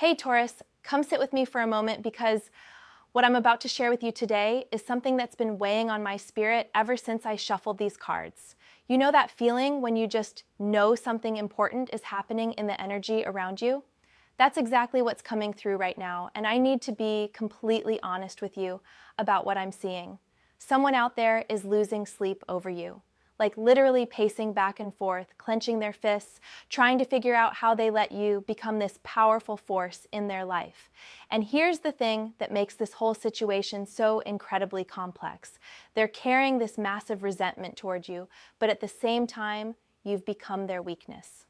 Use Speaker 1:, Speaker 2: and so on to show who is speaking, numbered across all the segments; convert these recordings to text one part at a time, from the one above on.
Speaker 1: Hey Taurus, come sit with me for a moment because what I'm about to share with you today is something that's been weighing on my spirit ever since I shuffled these cards. You know that feeling when you just know something important is happening in the energy around you? That's exactly what's coming through right now, and I need to be completely honest with you about what I'm seeing. Someone out there is losing sleep over you, like literally pacing back and forth, clenching their fists, trying to figure out how they let you become this powerful force in their life. And here's the thing that makes this whole situation so incredibly complex. They're carrying this massive resentment towards you, but at the same time, you've become their weakness.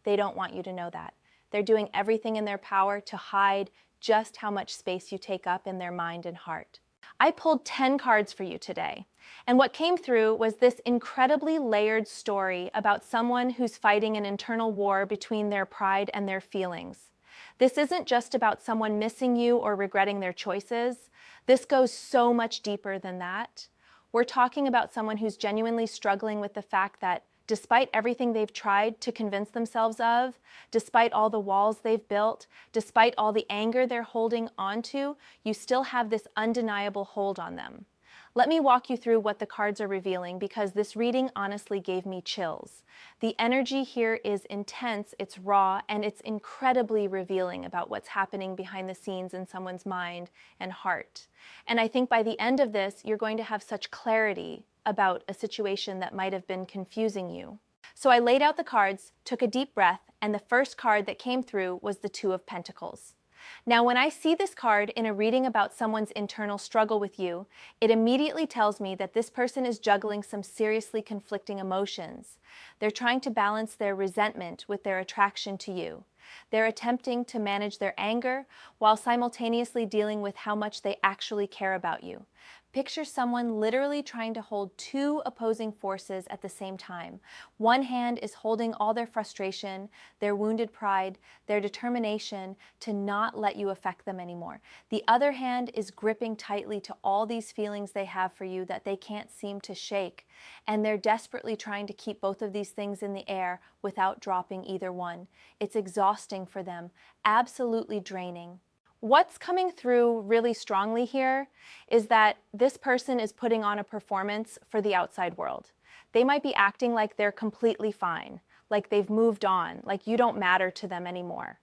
Speaker 1: They don't want you to know that. They're doing everything in their power to hide just how much space you take up in their mind and heart. I pulled 10 cards for you today, and what came through was this incredibly layered story about someone who's fighting an internal war between their pride and their feelings. This isn't just about someone missing you or regretting their choices. This goes so much deeper than that. We're talking about someone who's genuinely struggling with the fact that despite everything they've tried to convince themselves of, despite all the walls they've built, despite all the anger they're holding onto, you still have this undeniable hold on them. Let me walk you through what the cards are revealing because this reading honestly gave me chills. The energy here is intense, it's raw, and it's incredibly revealing about what's happening behind the scenes in someone's mind and heart. And I think by the end of this, you're going to have such clarity about a situation that might have been confusing you. So I laid out the cards, took a deep breath, and the first card that came through was the Two of Pentacles. Now, when I see this card in a reading about someone's internal struggle with you, it immediately tells me that this person is juggling some seriously conflicting emotions. They're trying to balance their resentment with their attraction to you. They're attempting to manage their anger while simultaneously dealing with how much they actually care about you. Picture someone literally trying to hold two opposing forces at the same time. One hand is holding all their frustration, their wounded pride, their determination to not let you affect them anymore. The other hand is gripping tightly to all these feelings they have for you that they can't seem to shake. And they're desperately trying to keep both of these things in the air without dropping either one. It's exhausting for them, absolutely draining. What's coming through really strongly here is that this person is putting on a performance for the outside world. They might be acting like they're completely fine, like they've moved on, like you don't matter to them anymore.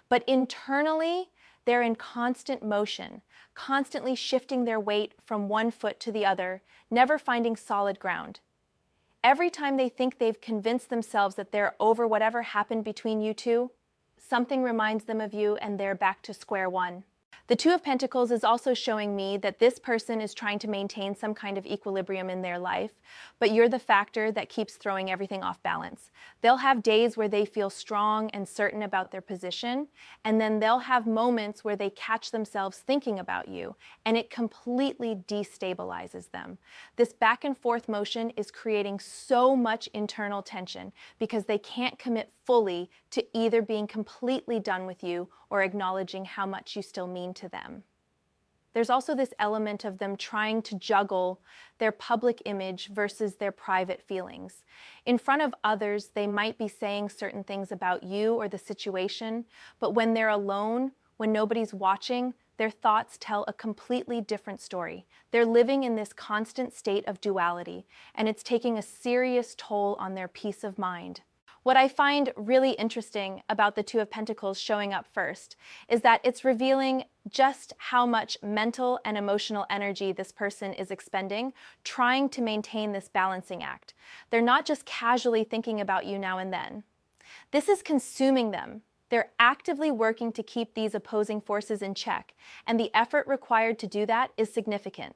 Speaker 1: But internally, they're in constant motion, constantly shifting their weight from one foot to the other, never finding solid ground. Every time they think they've convinced themselves that they're over whatever happened between you two, something reminds them of you and they're back to square one. The Two of Pentacles is also showing me that this person is trying to maintain some kind of equilibrium in their life, but you're the factor that keeps throwing everything off balance. They'll have days where they feel strong and certain about their position, and then they'll have moments where they catch themselves thinking about you, and it completely destabilizes them. This back and forth motion is creating so much internal tension because they can't commit fully to either being completely done with you or acknowledging how much you still mean to them. There's also this element of them trying to juggle their public image versus their private feelings. In front of others, they might be saying certain things about you or the situation, but when they're alone, when nobody's watching, their thoughts tell a completely different story. They're living in this constant state of duality, and it's taking a serious toll on their peace of mind. What I find really interesting about the Two of Pentacles showing up first is that it's revealing just how much mental and emotional energy this person is expending trying to maintain this balancing act. They're not just casually thinking about you now and then. This is consuming them. They're actively working to keep these opposing forces in check, and the effort required to do that is significant.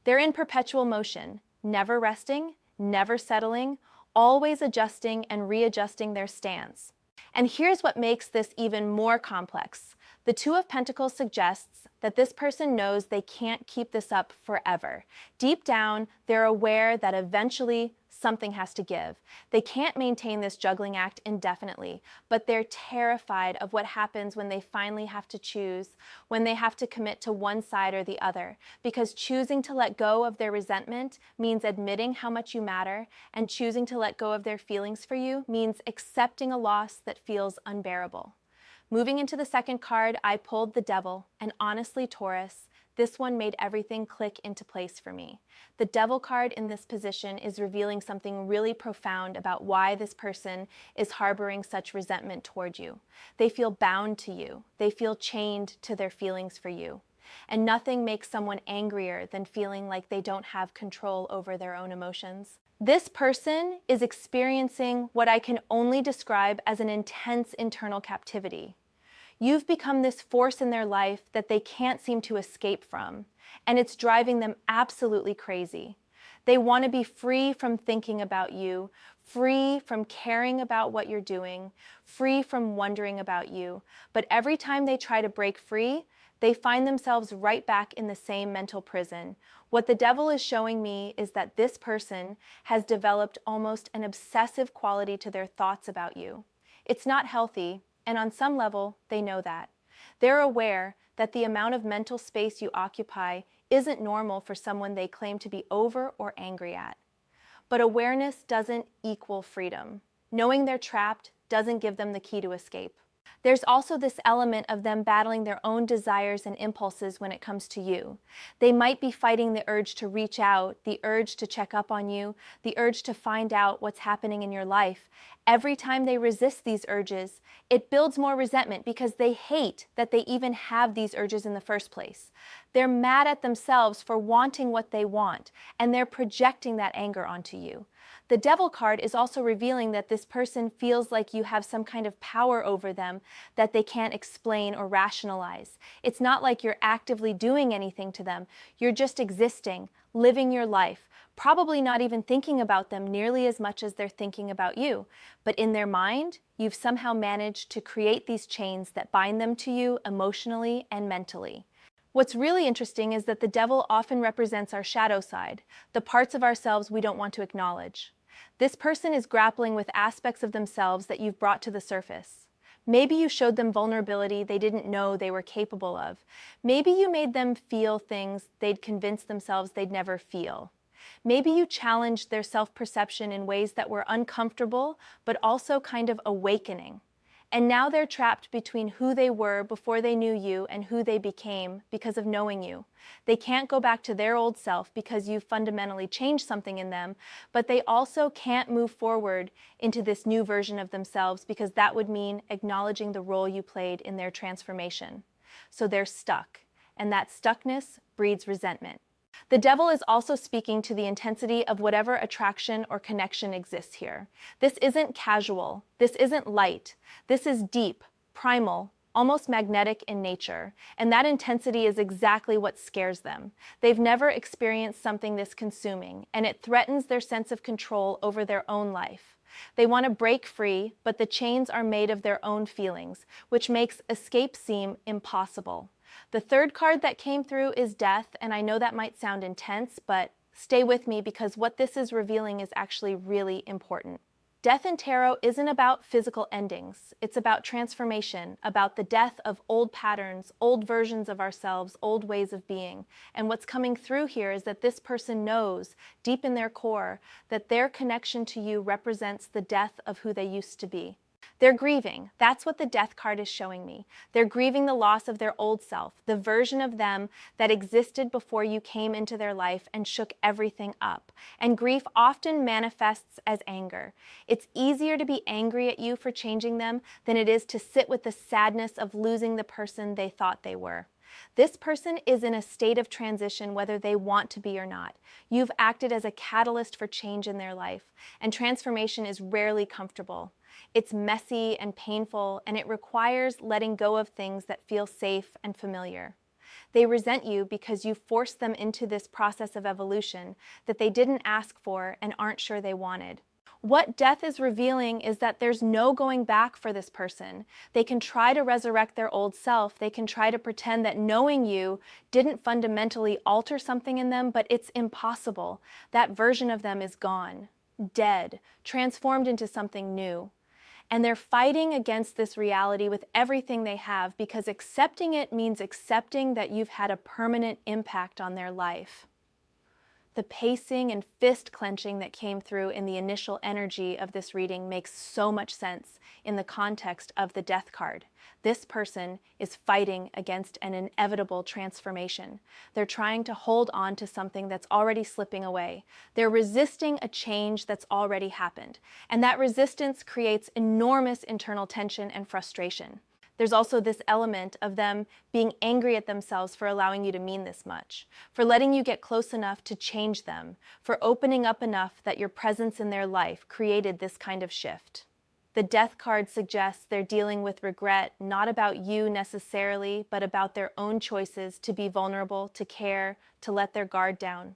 Speaker 1: They're in perpetual motion, never resting, never settling, always adjusting and readjusting their stance. And here's what makes this even more complex. The Two of Pentacles suggests that this person knows they can't keep this up forever. Deep down, they're aware that eventually something has to give. They can't maintain this juggling act indefinitely, but they're terrified of what happens when they finally have to choose, when they have to commit to one side or the other, because choosing to let go of their resentment means admitting how much you matter, and choosing to let go of their feelings for you means accepting a loss that feels unbearable. Moving into the second card, I pulled the Devil, and honestly, Taurus, this one made everything click into place for me. The Devil card in this position is revealing something really profound about why this person is harboring such resentment toward you. They feel bound to you. They feel chained to their feelings for you. And nothing makes someone angrier than feeling like they don't have control over their own emotions. This person is experiencing what I can only describe as an intense internal captivity. You've become this force in their life that they can't seem to escape from, and it's driving them absolutely crazy. They want to be free from thinking about you, free from caring about what you're doing, free from wondering about you, but every time they try to break free, they find themselves right back in the same mental prison. What the Devil is showing me is that this person has developed almost an obsessive quality to their thoughts about you. It's not healthy, and on some level, they know that. They're aware that the amount of mental space you occupy isn't normal for someone they claim to be over or angry at. But awareness doesn't equal freedom. Knowing they're trapped doesn't give them the key to escape. There's also this element of them battling their own desires and impulses when it comes to you. They might be fighting the urge to reach out, the urge to check up on you, the urge to find out what's happening in your life. Every time they resist these urges, it builds more resentment because they hate that they even have these urges in the first place. They're mad at themselves for wanting what they want, and they're projecting that anger onto you. The Devil card is also revealing that this person feels like you have some kind of power over them that they can't explain or rationalize. It's not like you're actively doing anything to them. You're just existing, living your life, probably not even thinking about them nearly as much as they're thinking about you. But in their mind, you've somehow managed to create these chains that bind them to you emotionally and mentally. What's really interesting is that the Devil often represents our shadow side, the parts of ourselves we don't want to acknowledge. This person is grappling with aspects of themselves that you've brought to the surface. Maybe you showed them vulnerability they didn't know they were capable of. Maybe you made them feel things they'd convinced themselves they'd never feel. Maybe you challenged their self-perception in ways that were uncomfortable, but also kind of awakening. And now they're trapped between who they were before they knew you and who they became because of knowing you. They can't go back to their old self because you've fundamentally changed something in them, but they also can't move forward into this new version of themselves because that would mean acknowledging the role you played in their transformation. So they're stuck, and that stuckness breeds resentment. The Devil is also speaking to the intensity of whatever attraction or connection exists here. This isn't casual. This isn't light. This is deep, primal, almost magnetic in nature. And that intensity is exactly what scares them. They've never experienced something this consuming, and it threatens their sense of control over their own life. They want to break free, but the chains are made of their own feelings, which makes escape seem impossible. The third card that came through is Death, and I know that might sound intense, but stay with me because what this is revealing is actually really important. Death in tarot isn't about physical endings. It's about transformation, about the death of old patterns, old versions of ourselves, old ways of being. And what's coming through here is that this person knows, deep in their core, that their connection to you represents the death of who they used to be. They're grieving. That's what the Death card is showing me. They're grieving the loss of their old self, the version of them that existed before you came into their life and shook everything up. And grief often manifests as anger. It's easier to be angry at you for changing them than it is to sit with the sadness of losing the person they thought they were. This person is in a state of transition whether they want to be or not. You've acted as a catalyst for change in their life, and transformation is rarely comfortable. It's messy and painful, and it requires letting go of things that feel safe and familiar. They resent you because you forced them into this process of evolution that they didn't ask for and aren't sure they wanted. What Death is revealing is that there's no going back for this person. They can try to resurrect their old self. They can try to pretend that knowing you didn't fundamentally alter something in them, but it's impossible. That version of them is gone, dead, transformed into something new. And they're fighting against this reality with everything they have because accepting it means accepting that you've had a permanent impact on their life. The pacing and fist clenching that came through in the initial energy of this reading makes so much sense in the context of the Death card. This person is fighting against an inevitable transformation. They're trying to hold on to something that's already slipping away. They're resisting a change that's already happened. And that resistance creates enormous internal tension and frustration. There's also this element of them being angry at themselves for allowing you to mean this much, for letting you get close enough to change them, for opening up enough that your presence in their life created this kind of shift. The Death card suggests they're dealing with regret, not about you necessarily, but about their own choices to be vulnerable, to care, to let their guard down.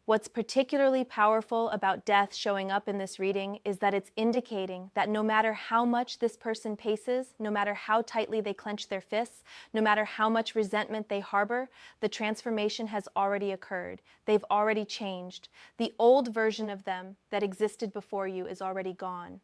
Speaker 1: What's particularly powerful about death showing up in this reading is that it's indicating that no matter how much this person paces, no matter how tightly they clench their fists, no matter how much resentment they harbor, the transformation has already occurred. They've already changed. The old version of them that existed before you is already gone.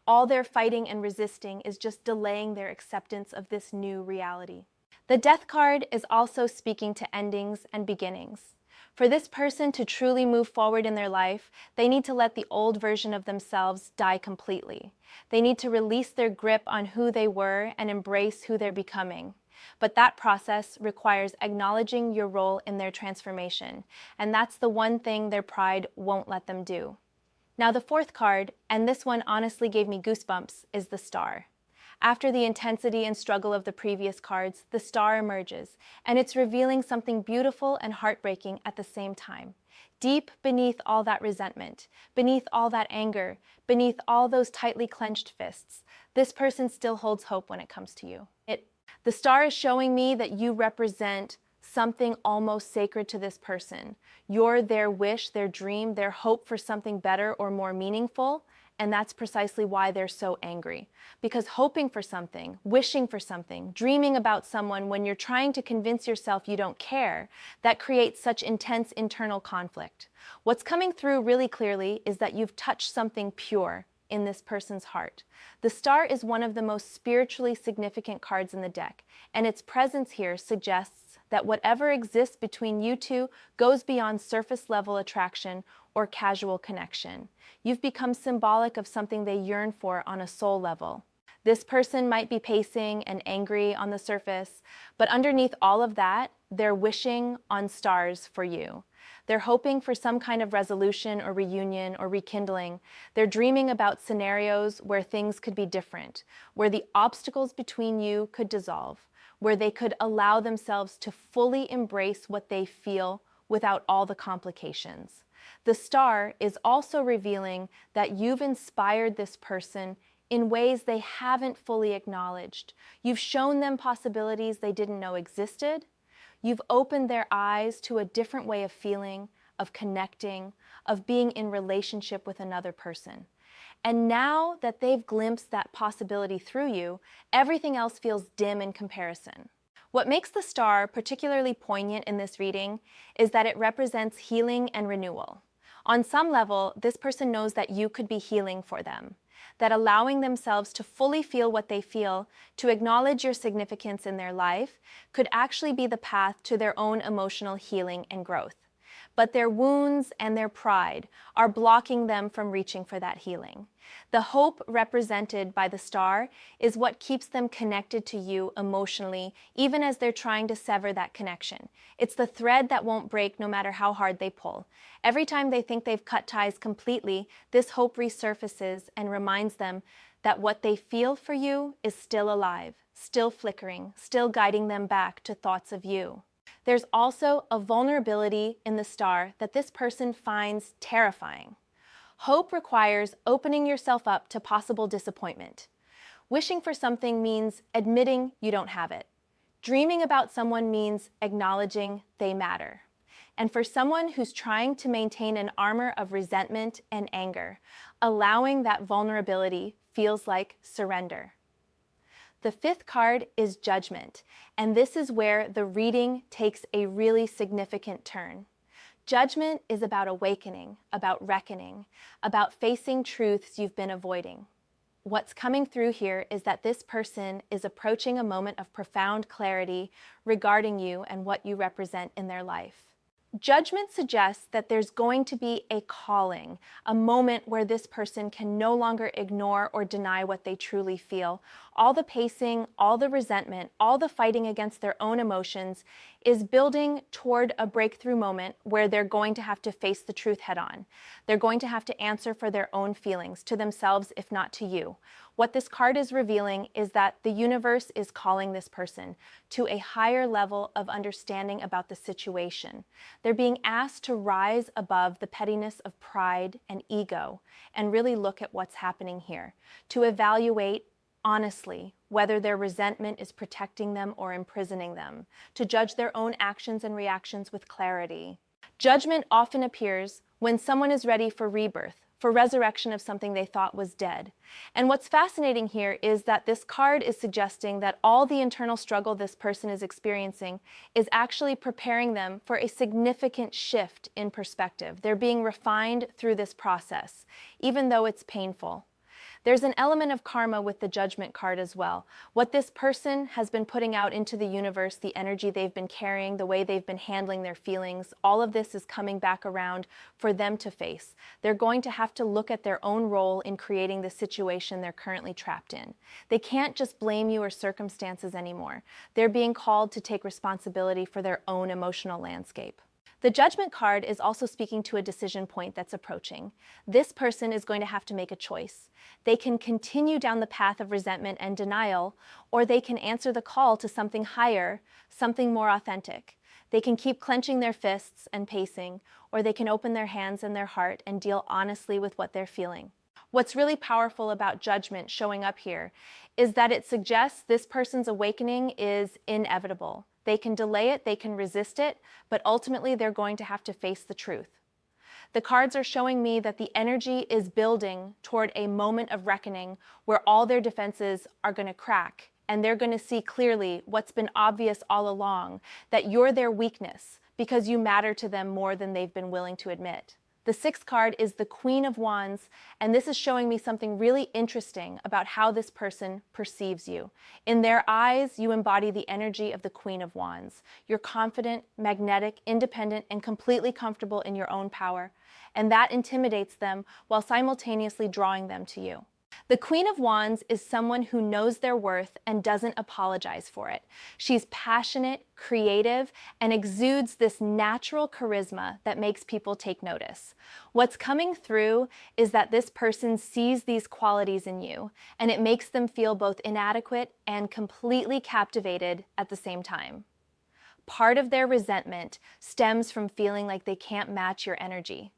Speaker 1: All their fighting and resisting is just delaying their acceptance of this new reality. The Death card is also speaking to endings and beginnings. For this person to truly move forward in their life, they need to let the old version of themselves die completely. They need to release their grip on who they were and embrace who they're becoming. But that process requires acknowledging your role in their transformation, and that's the one thing their pride won't let them do. Now the fourth card, and this one honestly gave me goosebumps, is the Star. After the intensity and struggle of the previous cards, the Star emerges, and it's revealing something beautiful and heartbreaking at the same time. Deep beneath all that resentment, beneath all that anger, beneath all those tightly clenched fists, this person still holds hope when it comes to you. The Star is showing me that you represent something almost sacred to this person. You're their wish, their dream, their hope for something better or more meaningful. And that's precisely why they're so angry. Because hoping for something, wishing for something, dreaming about someone when you're trying to convince yourself you don't care, that creates such intense internal conflict. What's coming through really clearly is that you've touched something pure in this person's heart. The Star is one of the most spiritually significant cards in the deck, and its presence here suggests that whatever exists between you two goes beyond surface level attraction or casual connection. You've become symbolic of something they yearn for on a soul level. This person might be pacing and angry on the surface, but underneath all of that, they're wishing on stars for you. They're hoping for some kind of resolution or reunion or rekindling. They're dreaming about scenarios where things could be different, where the obstacles between you could dissolve, where they could allow themselves to fully embrace what they feel without all the complications. The Star is also revealing that you've inspired this person in ways they haven't fully acknowledged. You've shown them possibilities they didn't know existed. You've opened their eyes to a different way of feeling, of connecting, of being in relationship with another person. And now that they've glimpsed that possibility through you, everything else feels dim in comparison. What makes the Star particularly poignant in this reading is that it represents healing and renewal. On some level, this person knows that you could be healing for them, that allowing themselves to fully feel what they feel, to acknowledge your significance in their life, could actually be the path to their own emotional healing and growth. But their wounds and their pride are blocking them from reaching for that healing. The hope represented by the Star is what keeps them connected to you emotionally, even as they're trying to sever that connection. It's the thread that won't break no matter how hard they pull. Every time they think they've cut ties completely, this hope resurfaces and reminds them that what they feel for you is still alive, still flickering, still guiding them back to thoughts of you. There's also a vulnerability in the Star that this person finds terrifying. Hope requires opening yourself up to possible disappointment. Wishing for something means admitting you don't have it. Dreaming about someone means acknowledging they matter. And for someone who's trying to maintain an armor of resentment and anger, allowing that vulnerability feels like surrender. The fifth card is Judgment, and this is where the reading takes a really significant turn. Judgment is about awakening, about reckoning, about facing truths you've been avoiding. What's coming through here is that this person is approaching a moment of profound clarity regarding you and what you represent in their life. Judgment suggests that there's going to be a calling, a moment where this person can no longer ignore or deny what they truly feel. All the pacing, all the resentment, all the fighting against their own emotions is building toward a breakthrough moment where they're going to have to face the truth head on. They're going to have to answer for their own feelings, to themselves, if not to you. What this card is revealing is that the universe is calling this person to a higher level of understanding about the situation. They're being asked to rise above the pettiness of pride and ego and really look at what's happening here, to evaluate honestly whether their resentment is protecting them or imprisoning them, to judge their own actions and reactions with clarity. Judgment often appears when someone is ready for rebirth, for resurrection of something they thought was dead. And what's fascinating here is that this card is suggesting that all the internal struggle this person is experiencing is actually preparing them for a significant shift in perspective. They're being refined through this process, even though it's painful. There's an element of karma with the Judgment card as well. What this person has been putting out into the universe, the energy they've been carrying, the way they've been handling their feelings, all of this is coming back around for them to face. They're going to have to look at their own role in creating the situation they're currently trapped in. They can't just blame you or circumstances anymore. They're being called to take responsibility for their own emotional landscape. The Judgment card is also speaking to a decision point that's approaching. This person is going to have to make a choice. They can continue down the path of resentment and denial, or they can answer the call to something higher, something more authentic. They can keep clenching their fists and pacing, or they can open their hands and their heart and deal honestly with what they're feeling. What's really powerful about Judgment showing up here is that it suggests this person's awakening is inevitable. They can delay it, they can resist it, but ultimately they're going to have to face the truth. The cards are showing me that the energy is building toward a moment of reckoning where all their defenses are going to crack, and they're going to see clearly what's been obvious all along, that you're their weakness because you matter to them more than they've been willing to admit. The sixth card is the Queen of Wands, and this is showing me something really interesting about how this person perceives you. In their eyes, you embody the energy of the Queen of Wands. You're confident, magnetic, independent, and completely comfortable in your own power, and that intimidates them while simultaneously drawing them to you. The Queen of Wands is someone who knows their worth and doesn't apologize for it. She's passionate, creative, and exudes this natural charisma that makes people take notice. What's coming through is that this person sees these qualities in you, and it makes them feel both inadequate and completely captivated at the same time. Part of their resentment stems from feeling like they can't match your energy.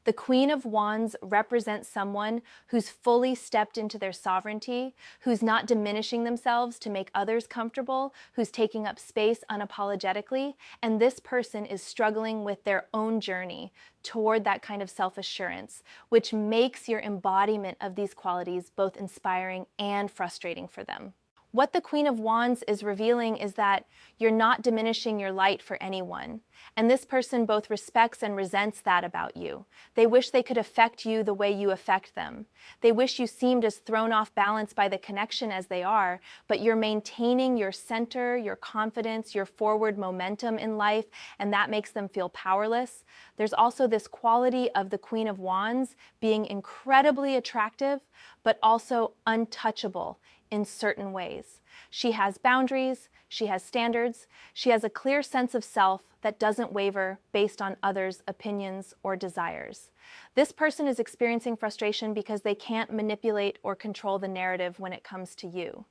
Speaker 1: The Queen of Wands represents someone who's fully stepped into their sovereignty, who's not diminishing themselves to make others comfortable, who's taking up space unapologetically, and this person is struggling with their own journey toward that kind of self-assurance, which makes your embodiment of these qualities both inspiring and frustrating for them. What the Queen of Wands is revealing is that you're not diminishing your light for anyone, and this person both respects and resents that about you. They wish they could affect you the way you affect them. They wish you seemed as thrown off balance by the connection as they are, but you're maintaining your center, your confidence, your forward momentum in life, and that makes them feel powerless. There's also this quality of the Queen of Wands being incredibly attractive, but also untouchable in certain ways. She has boundaries, she has standards, she has a clear sense of self that doesn't waver based on others' opinions or desires. This person is experiencing frustration because they can't manipulate or control the narrative when it comes to you.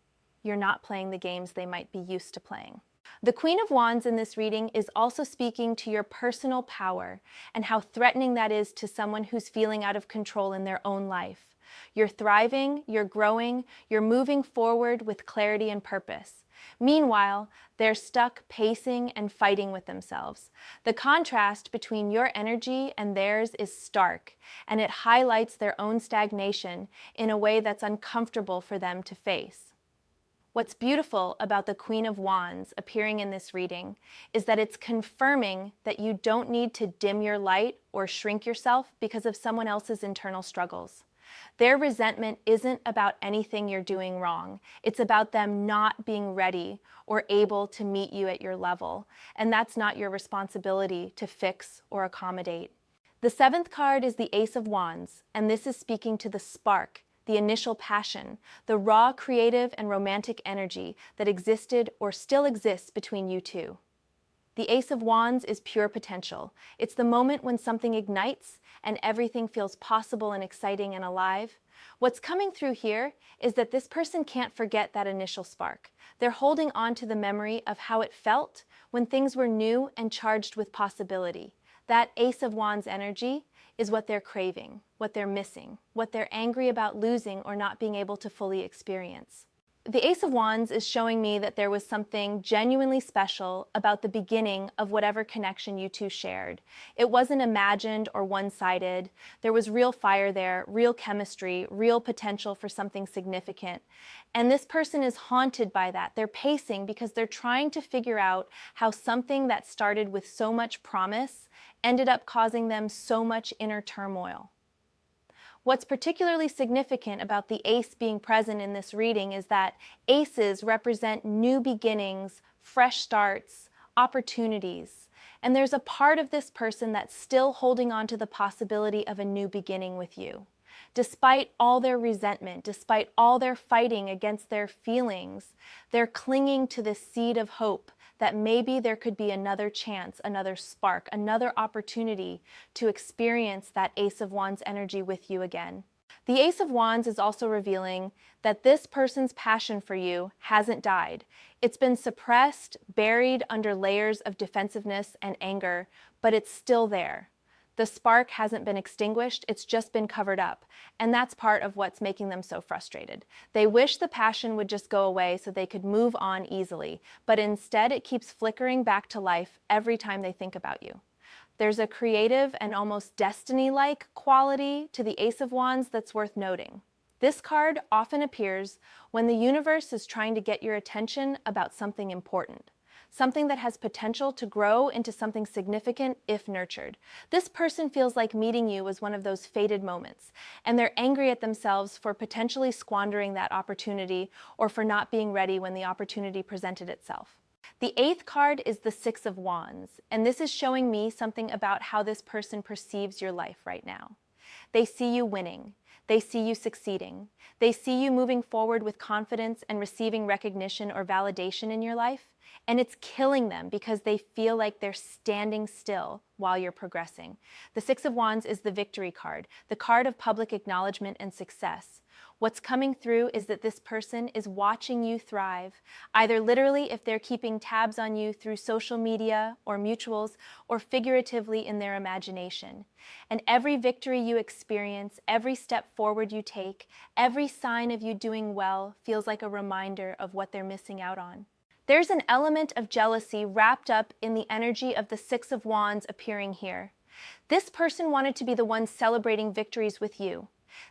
Speaker 1: You're not playing the games they might be used to playing. The Queen of Wands in this reading is also speaking to your personal power and how threatening that is to someone who's feeling out of control in their own life. You're thriving, you're growing, you're moving forward with clarity and purpose. Meanwhile, they're stuck pacing and fighting with themselves. The contrast between your energy and theirs is stark, and it highlights their own stagnation in a way that's uncomfortable for them to face. What's beautiful about the Queen of Wands appearing in this reading is that it's confirming that you don't need to dim your light or shrink yourself because of someone else's internal struggles. Their resentment isn't about anything you're doing wrong. It's about them not being ready or able to meet you at your level. And that's not your responsibility to fix or accommodate. The seventh card is the Ace of Wands, and this is speaking to the spark, the initial passion, the raw creative and romantic energy that existed or still exists between you two. The Ace of Wands is pure potential. It's the moment when something ignites and everything feels possible and exciting and alive. What's coming through here is that this person can't forget that initial spark. They're holding on to the memory of how it felt when things were new and charged with possibility. That Ace of Wands energy is what they're craving, what they're missing, what they're angry about losing or not being able to fully experience. The Ace of Wands is showing me that there was something genuinely special about the beginning of whatever connection you two shared. It wasn't imagined or one-sided. There was real fire there, real chemistry, real potential for something significant. And this person is haunted by that. They're pacing because they're trying to figure out how something that started with so much promise ended up causing them so much inner turmoil. What's particularly significant about the ace being present in this reading is that aces represent new beginnings, fresh starts, opportunities. And there's a part of this person that's still holding on to the possibility of a new beginning with you. Despite all their resentment, despite all their fighting against their feelings, they're clinging to this seed of hope that maybe there could be another chance, another spark, another opportunity to experience that Ace of Wands energy with you again. The Ace of Wands is also revealing that this person's passion for you hasn't died. It's been suppressed, buried under layers of defensiveness and anger, but it's still there. The spark hasn't been extinguished, it's just been covered up. And that's part of what's making them so frustrated. They wish the passion would just go away so they could move on easily, but instead it keeps flickering back to life every time they think about you. There's a creative and almost destiny-like quality to the Ace of Wands that's worth noting. This card often appears when the universe is trying to get your attention about something important. Something that has potential to grow into something significant if nurtured. This person feels like meeting you was one of those fated moments, and they're angry at themselves for potentially squandering that opportunity or for not being ready when the opportunity presented itself. The eighth card is the Six of Wands, and this is showing me something about how this person perceives your life right now. They see you winning. They see you succeeding. They see you moving forward with confidence and receiving recognition or validation in your life. And it's killing them because they feel like they're standing still while you're progressing. The Six of Wands is the victory card, the card of public acknowledgement and success. What's coming through is that this person is watching you thrive, either literally if they're keeping tabs on you through social media or mutuals, or figuratively in their imagination. And every victory you experience, every step forward you take, every sign of you doing well feels like a reminder of what they're missing out on. There's an element of jealousy wrapped up in the energy of the Six of Wands appearing here. This person wanted to be the one celebrating victories with you.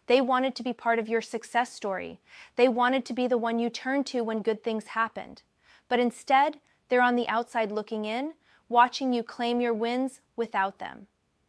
Speaker 1: They wanted to be part of your success story. They wanted to be the one you turned to when good things happened. But instead, they're on the outside looking in, watching you claim your wins without them.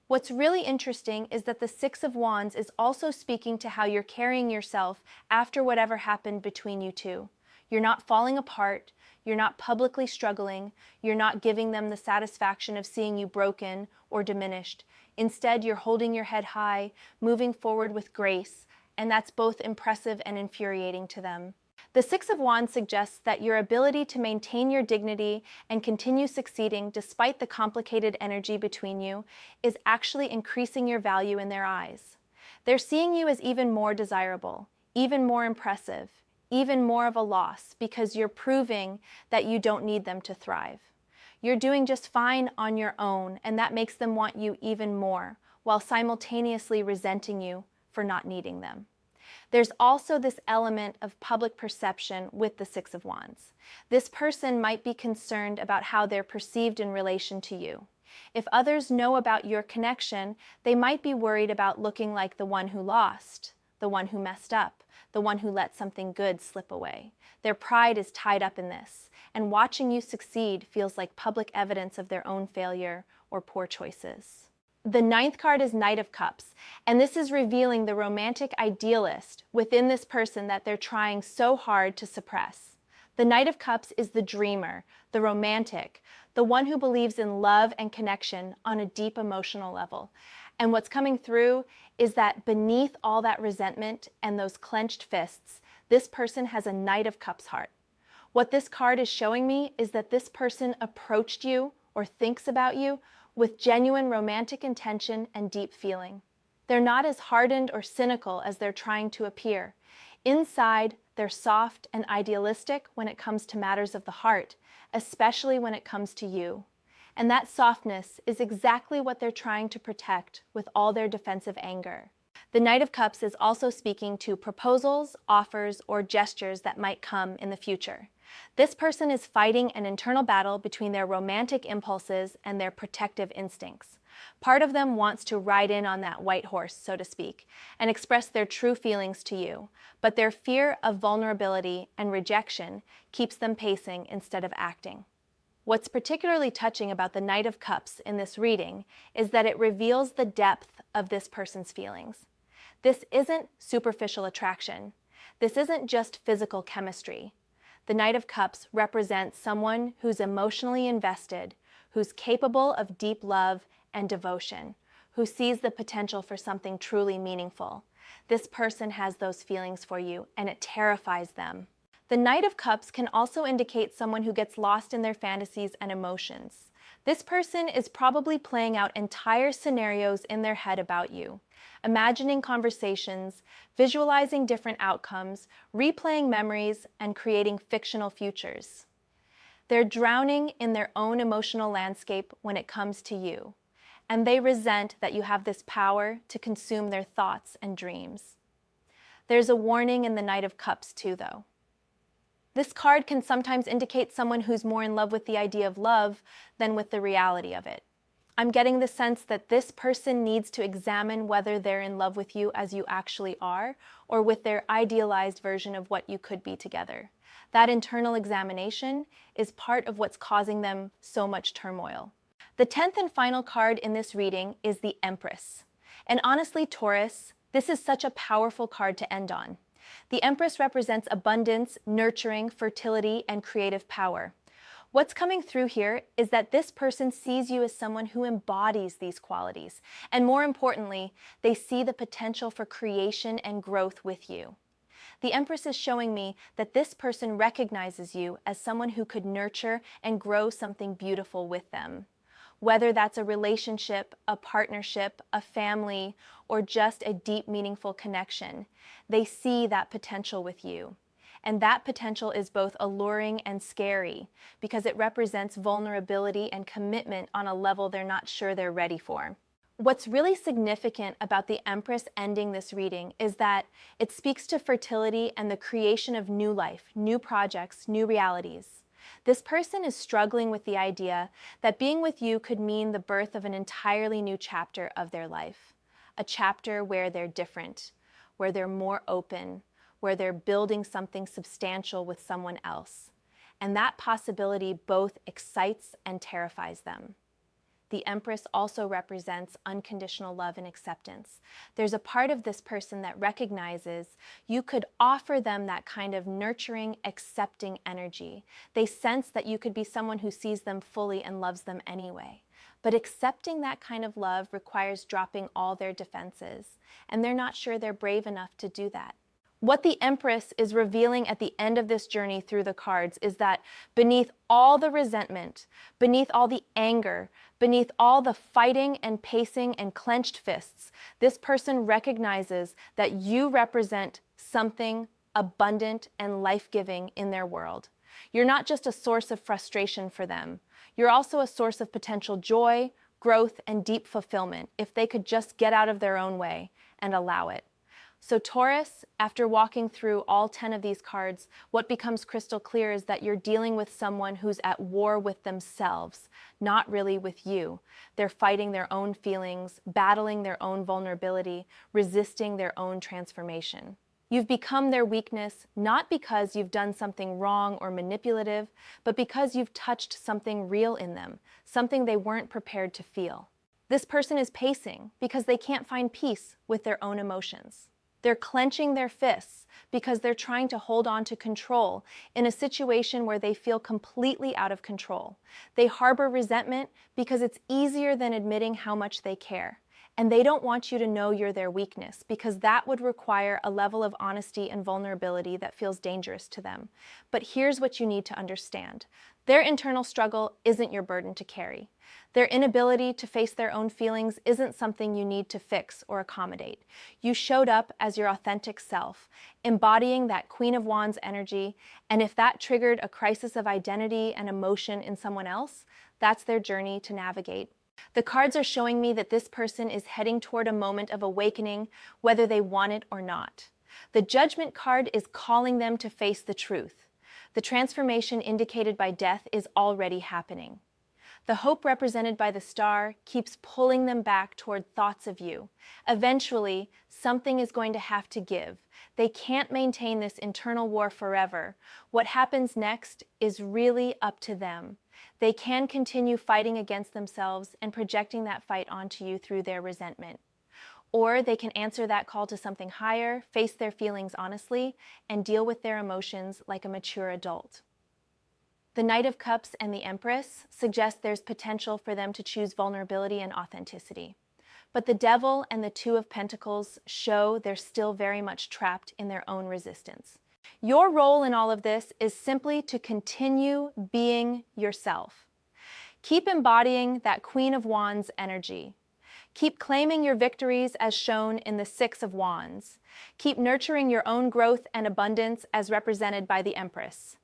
Speaker 1: What's really interesting is that the Six of Wands is also speaking to how you're carrying yourself after whatever happened between you two. You're not falling apart. You're not publicly struggling. You're not giving them the satisfaction of seeing you broken or diminished. Instead, you're holding your head high, moving forward with grace, and that's both impressive and infuriating to them. The Six of Wands suggests that your ability to maintain your dignity and continue succeeding despite the complicated energy between you is actually increasing your value in their eyes. They're seeing you as even more desirable, even more impressive, even more of a loss because you're proving that you don't need them to thrive. You're doing just fine on your own, and that makes them want you even more, while simultaneously resenting you for not needing them. There's also this element of public perception with the Six of Wands. This person might be concerned about how they're perceived in relation to you. If others know about your connection, they might be worried about looking like the one who lost, the one who messed up, the one who let something good slip away. Their pride is tied up in this, and watching you succeed feels like public evidence of their own failure or poor choices. The ninth card is Knight of Cups, and this is revealing the romantic idealist within this person that they're trying so hard to suppress. The Knight of Cups is the dreamer, the romantic, the one who believes in love and connection on a deep emotional level. And what's coming through is that beneath all that resentment and those clenched fists, this person has a Knight of Cups heart. What this card is showing me is that this person approached you or thinks about you with genuine romantic intention and deep feeling. They're not as hardened or cynical as they're trying to appear. Inside, they're soft and idealistic when it comes to matters of the heart, especially when it comes to you. And that softness is exactly what they're trying to protect with all their defensive anger. The Knight of Cups is also speaking to proposals, offers, or gestures that might come in the future. This person is fighting an internal battle between their romantic impulses and their protective instincts. Part of them wants to ride in on that white horse, so to speak, and express their true feelings to you, but their fear of vulnerability and rejection keeps them pacing instead of acting. What's particularly touching about the Knight of Cups in this reading is that it reveals the depth of this person's feelings. This isn't superficial attraction. This isn't just physical chemistry. The Knight of Cups represents someone who's emotionally invested, who's capable of deep love and devotion, who sees the potential for something truly meaningful. This person has those feelings for you, and it terrifies them. The Knight of Cups can also indicate someone who gets lost in their fantasies and emotions. This person is probably playing out entire scenarios in their head about you, imagining conversations, visualizing different outcomes, replaying memories, and creating fictional futures. They're drowning in their own emotional landscape when it comes to you, and they resent that you have this power to consume their thoughts and dreams. There's a warning in the Knight of Cups too, though. This card can sometimes indicate someone who's more in love with the idea of love than with the reality of it. I'm getting the sense that this person needs to examine whether they're in love with you as you actually are, or with their idealized version of what you could be together. That internal examination is part of what's causing them so much turmoil. The 10th and final card in this reading is the Empress. And honestly, Taurus, this is such a powerful card to end on. The Empress represents abundance, nurturing, fertility, and creative power. What's coming through here is that this person sees you as someone who embodies these qualities, and more importantly, they see the potential for creation and growth with you. The Empress is showing me that this person recognizes you as someone who could nurture and grow something beautiful with them. Whether that's a relationship, a partnership, a family, or just a deep, meaningful connection, they see that potential with you. And that potential is both alluring and scary because it represents vulnerability and commitment on a level they're not sure they're ready for. What's really significant about the Empress ending this reading is that it speaks to fertility and the creation of new life, new projects, new realities. This person is struggling with the idea that being with you could mean the birth of an entirely new chapter of their life. A chapter where they're different, where they're more open, where they're building something substantial with someone else. And that possibility both excites and terrifies them. The Empress also represents unconditional love and acceptance. There's a part of this person that recognizes you could offer them that kind of nurturing, accepting energy. They sense that you could be someone who sees them fully and loves them anyway. But accepting that kind of love requires dropping all their defenses, and they're not sure they're brave enough to do that. What the Empress is revealing at the end of this journey through the cards is that beneath all the resentment, beneath all the anger, beneath all the fighting and pacing and clenched fists, this person recognizes that you represent something abundant and life-giving in their world. You're not just a source of frustration for them. You're also a source of potential joy, growth, and deep fulfillment if they could just get out of their own way and allow it. So Taurus, after walking through all 10 of these cards, what becomes crystal clear is that you're dealing with someone who's at war with themselves, not really with you. They're fighting their own feelings, battling their own vulnerability, resisting their own transformation. You've become their weakness, not because you've done something wrong or manipulative, but because you've touched something real in them, something they weren't prepared to feel. This person is pacing because they can't find peace with their own emotions. They're clenching their fists because they're trying to hold on to control in a situation where they feel completely out of control. They harbor resentment because it's easier than admitting how much they care. And they don't want you to know you're their weakness because that would require a level of honesty and vulnerability that feels dangerous to them. But here's what you need to understand. Their internal struggle isn't your burden to carry. Their inability to face their own feelings isn't something you need to fix or accommodate. You showed up as your authentic self, embodying that Queen of Wands energy, and if that triggered a crisis of identity and emotion in someone else, that's their journey to navigate. The cards are showing me that this person is heading toward a moment of awakening, whether they want it or not. The Judgment card is calling them to face the truth. The transformation indicated by death is already happening. The hope represented by the star keeps pulling them back toward thoughts of you. Eventually, something is going to have to give. They can't maintain this internal war forever. What happens next is really up to them. They can continue fighting against themselves and projecting that fight onto you through their resentment. Or they can answer that call to something higher, face their feelings honestly, and deal with their emotions like a mature adult. The Knight of Cups and the Empress suggest there's potential for them to choose vulnerability and authenticity. But the Devil and the Two of Pentacles show they're still very much trapped in their own resistance. Your role in all of this is simply to continue being yourself. Keep embodying that Queen of Wands energy. Keep claiming your victories as shown in the Six of Wands. Keep nurturing your own growth and abundance as represented by the Empress.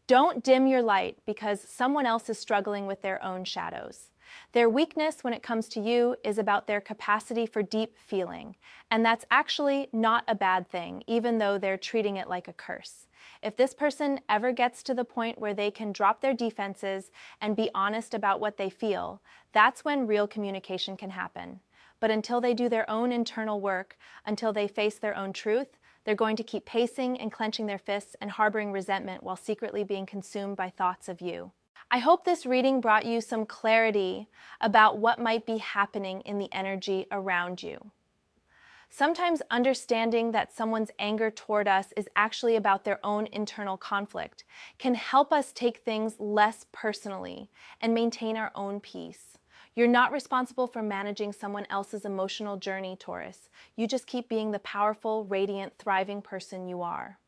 Speaker 1: Don't dim your light because someone else is struggling with their own shadows. Their weakness when it comes to you is about their capacity for deep feeling, and that's actually not a bad thing, even though they're treating it like a curse. If this person ever gets to the point where they can drop their defenses and be honest about what they feel, that's when real communication can happen. But until they do their own internal work, until they face their own truth, they're going to keep pacing and clenching their fists and harboring resentment while secretly being consumed by thoughts of you. I hope this reading brought you some clarity about what might be happening in the energy around you. Sometimes understanding that someone's anger toward us is actually about their own internal conflict can help us take things less personally and maintain our own peace. You're not responsible for managing someone else's emotional journey, Taurus. You just keep being the powerful, radiant, thriving person you are.